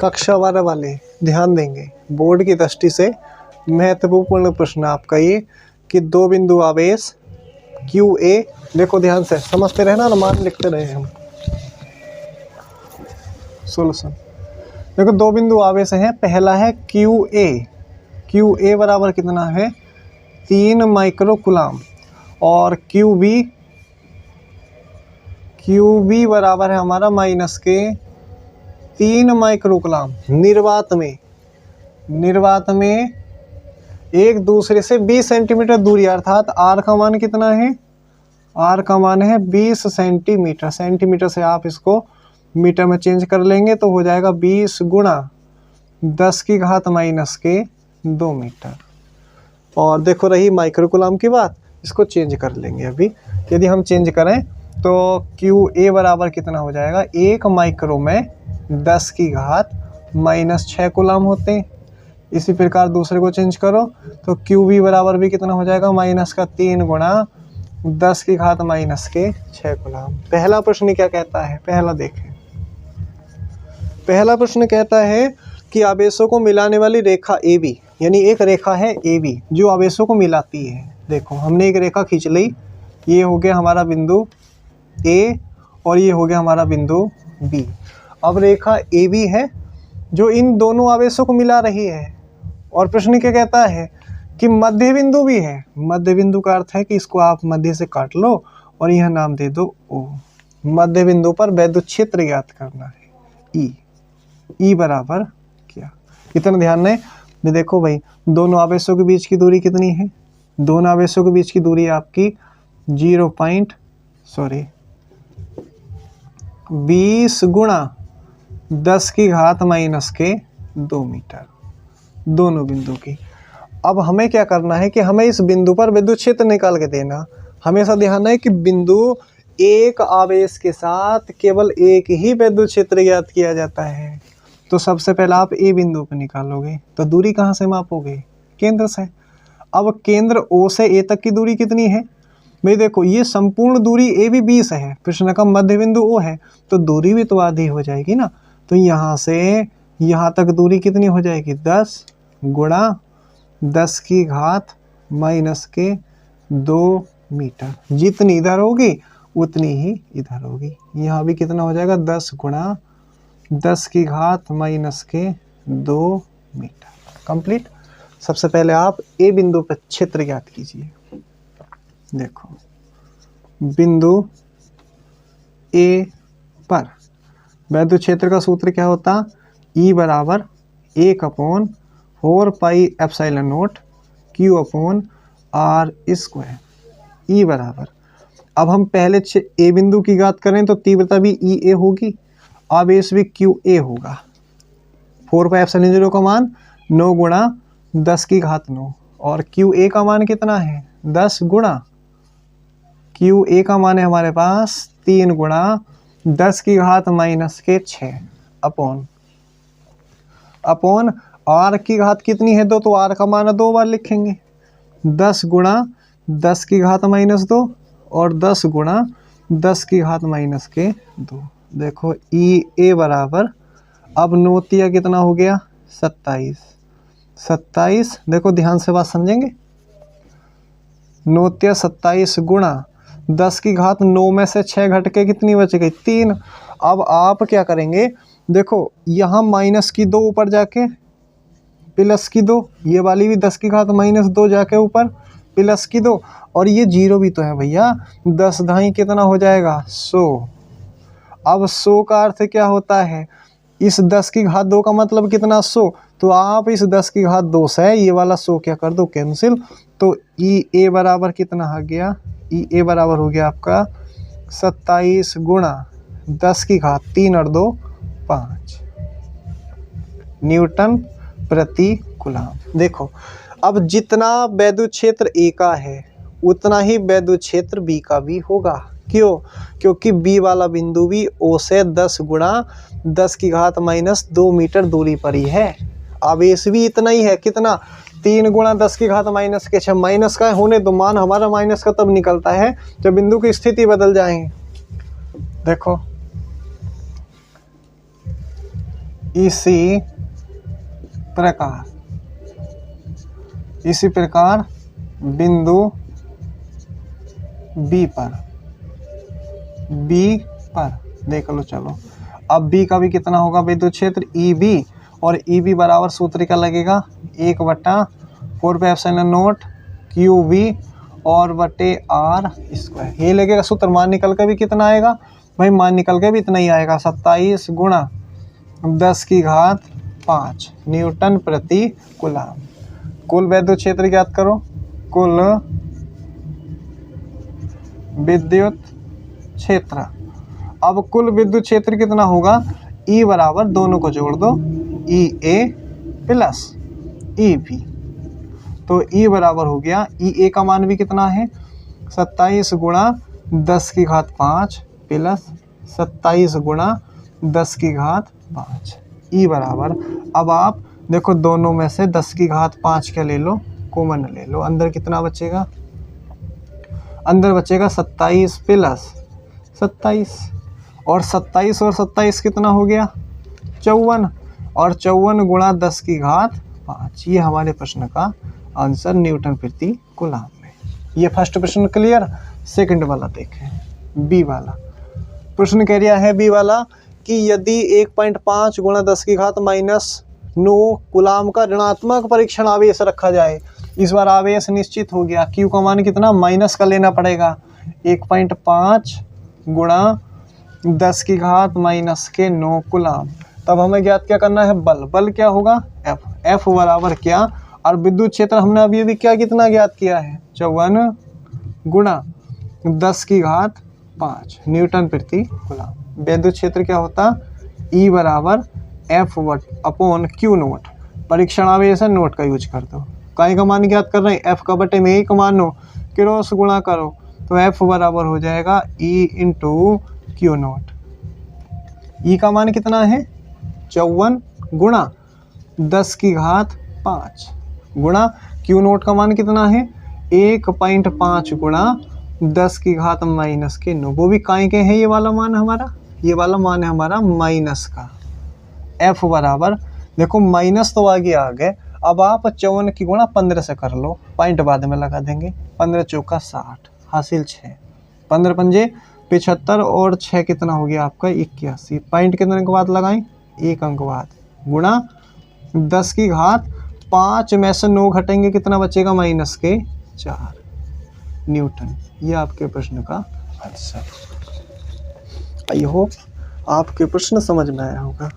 कक्षा 12 वाले ध्यान देंगे, बोर्ड की दृष्टि से महत्वपूर्ण प्रश्न आपका ये कि दो बिंदु आवेश क्यू ए, देखो ध्यान से समझते रहना, अनुमान लिखते रहे हम। सोल्यूशन देखो, दो बिंदु आवेश हैं, पहला है क्यू ए बराबर कितना है 3 माइक्रो कूलाम, और क्यू बी बराबर है हमारा माइनस के 3 माइक्रो कूलाम। निर्वात में एक दूसरे से 20 सेंटीमीटर दूरी, अर्थात आर का मान कितना है, आर का मान है 20 सेंटीमीटर। सेंटीमीटर से आप इसको मीटर में चेंज कर लेंगे तो हो जाएगा 20 गुणा 10 की घात माइनस के 2 मीटर। और देखो रही माइक्रो कूलाम की बात, इसको चेंज कर लेंगे अभी। यदि हम चेंज करें तो क्यू ए बराबर कितना हो जाएगा, 1 माइक्रो में 10 की घात माइनस 6 कूलाम होते हैं। इसी प्रकार दूसरे को चेंज करो तो क्यू बी बराबर भी कितना हो जाएगा, माइनस का 3 गुणा 10 की घात माइनस के 6 कूलाम। पहला प्रश्न क्या कहता है, पहला देखें। पहला प्रश्न कहता है कि आवेशों को मिलाने वाली रेखा ए बी, यानी एक रेखा है ए बी जो आवेशों को मिलाती है। देखो हमने एक रेखा खींच ली, ये हो गया हमारा बिंदु ए और ये हो गया हमारा बिंदु बी। अब रेखा ए बी है जो इन दोनों आवेशों को मिला रही है, और प्रश्न क्या कहता है कि मध्य बिंदु भी है। मध्य बिंदु का अर्थ है कि इसको आप मध्य से काट लो और यह नाम दे दो ओ। मध्य बिंदु पर वैद्युत क्षेत्र ज्ञात करना है, ई बराबर क्या, इतना ध्यान में देखो भाई, दोनों आवेशों के बीच की दूरी कितनी है, दोनों आवेशों के बीच की दूरी आपकी 20 गुणा 10 की घात माइनस के 2 मीटर, दोनों बिंदु की। अब हमें क्या करना है कि हमें इस बिंदु पर विद्युत क्षेत्र निकाल के देना। हमेशा ध्यान है कि बिंदु एक आवेश के साथ केवल एक ही विद्युत क्षेत्र ज्ञात किया जाता है। तो सबसे पहले आप ए बिंदु पर निकालोगे तो दूरी कहाँ से मापोगे, केंद्र से। अब केंद्र ओ से ए तक की दूरी कितनी है भाई, देखो ये संपूर्ण दूरी ए भी 20 है, प्रश्न का मध्य बिंदु ओ है, तो दूरी भी तो आधी हो जाएगी ना। तो यहाँ से यहाँ तक दूरी कितनी हो जाएगी, 10 गुणा 10 की घात माइनस के 2 मीटर। जितनी इधर होगी उतनी ही इधर होगी। यहाँ भी कितना हो जाएगा, 10 गुणा 10 की घात माइनस के 2 मीटर। कंप्लीट। सबसे पहले आप ए बिंदु पर क्षेत्र ज्ञात कीजिए। देखो बिंदु ए पर वैद्युत क्षेत्र का सूत्र क्या होता, ई बराबर 1/4 pi epsilon not q upon r square. E बराबर, अब हम पहले ए बिंदु की बात करें तो तीव्रता भी ई ए होगी, आवेश भी क्यू ए होगा। 4 पाई एप्सिलॉन 0 का मान 9 गुणा 10 की घात 9, और क्यू ए का मान कितना है 10 गुणा, क्यू ए का मान है हमारे पास 3 गुणा 10 की घात माइनस के 6 अपॉन आर की घात कितनी है 2, तो आर का मान 2 बार लिखेंगे, 10 गुणा 10 की घात माइनस 2 और 10 गुणा 10 की घात माइनस के 2। देखो ई ए बराबर, अब 9 तिया कितना हो गया 27। देखो ध्यान से बात समझेंगे, 9 तिया 27 गुणा 10 की घात 9 में से 6 घट के कितनी बच गई 3। अब आप क्या करेंगे, देखो यहाँ माइनस की 2 ऊपर जाके प्लस की 2, ये वाली भी 10 की घात माइनस 2 जाके ऊपर प्लस की 2, और ये 0 भी तो है भैया, 10 ढाई कितना हो जाएगा 100। अब 100 का अर्थ क्या होता है, इस 10 की घात 2 का मतलब कितना 100, तो आप इस 10 की घात 2 से ये वाला 100 क्या कर दो कैंसिल, तो ई ए बराबर कितना आ गया, ई ए बराबर हो गया आपका 27 गुणा 10 की घात 3 और 2 5 न्यूटन प्रति कूलाम। देखो अब जितना वैद्युत क्षेत्र ए का है उतना ही वैद्युत क्षेत्र बी का भी होगा। क्यों, क्योंकि बी वाला बिंदु भी ओ से 10 गुणा 10 की घात माइनस 2 मीटर दूरी पर ही है। आवेश भी इतना ही है, कितना 3 गुणा 10 की घात माइनस के 6। माइनस का होने तो मान हमारा माइनस का तब निकलता है जब बिंदु की स्थिति बदल जाएंगे। देखो इसी प्रकार बिंदु बी पर देख लो। चलो अब बी का भी कितना होगा विद्युत क्षेत्र ई बी, और ई बी बराबर सूत्र क्या लगेगा 1/4πε0 क्यू बी और बटे आर स्क्वायर, ये लगेगा सूत्र। मान निकल के भी कितना आएगा भाई, मान निकल के भी इतना ही आएगा 27 गुणा 10⁵ न्यूटन प्रति कूलम। कुल विद्युत क्षेत्र ज्ञात करो, कुल विद्युत क्षेत्र। अब कुल विद्युत क्षेत्र कितना होगा, ई बराबर दोनों को जोड़ दो, ई ए प्लस ई बी, तो ई बराबर हो गया, ई ए का मान भी कितना है 27 गुणा 10⁵ प्लस 27 गुणा 10⁵, ई बराबर। अब आप देखो दोनों में से 10⁵ क्या ले लो, कॉमन ले लो, अंदर कितना बचेगा, अंदर बचेगा 27 प्लस 27, और 27 और 27 कितना हो गया 54, और 54 गुणा 10⁵, ये हमारे प्रश्न का आंसर न्यूटन प्रति कूलम में। ये फर्स्ट प्रश्न क्लियर। सेकंड वाला देखें, बी वाला प्रश्न कह रहा है, बी वाला कि यदि 1.5 गुणा 10⁻⁹ कूलम का ऋणात्मक परीक्षण आवेश रखा जाए, इस बार आवेश निश्चित हो गया, क्यू का मान कितना माइनस का लेना पड़ेगा 1.5 गुणा 10⁻⁹ कूलम। तब हमें ज्ञात क्या करना है, बल क्या होगा एफ बराबर क्या, और विद्युत क्षेत्र हमने अभी क्या कितना ज्ञात किया है 54 गुणा 10⁵ न्यूटन प्रति कूलम। विद्युत क्षेत्र क्या होता, ई बराबर एफ अपॉन क्यू नोट, परीक्षण आवेश नोट का यूज कर दो। काई का मान ज्ञात कर रहे हैं, एफ का बटे में एक मान लो, क्रॉस गुणा करो, तो एफ बराबर हो जाएगा ई इंटू क्यू नोट। ई का मान कितना है 54 गुणा 10⁵ गुणा क्यू नोट का मान कितना है 1.5 गुणा 10⁻⁻⁹, वो भी काय के हैं, ये वाला मान हमारा, ये वाला मान है हमारा माइनस का। एफ बराबर देखो माइनस तो आगे आ गए, अब आप 54 की गुणा 15 से कर लो, पॉइंट बाद में लगा देंगे, 15 चौका 60 हासिल 6, 15 पंजे 75 और 6 कितना हो गया आपका 81, पॉइंट कितने अंक बाद लगाएं 1 अंक बाद, गुणा 10⁵ में से 9 घटेंगे कितना बचेगा -4 न्यूटन। ये आपके प्रश्न का आंसर। आई होप आपके प्रश्न समझ में आया होगा।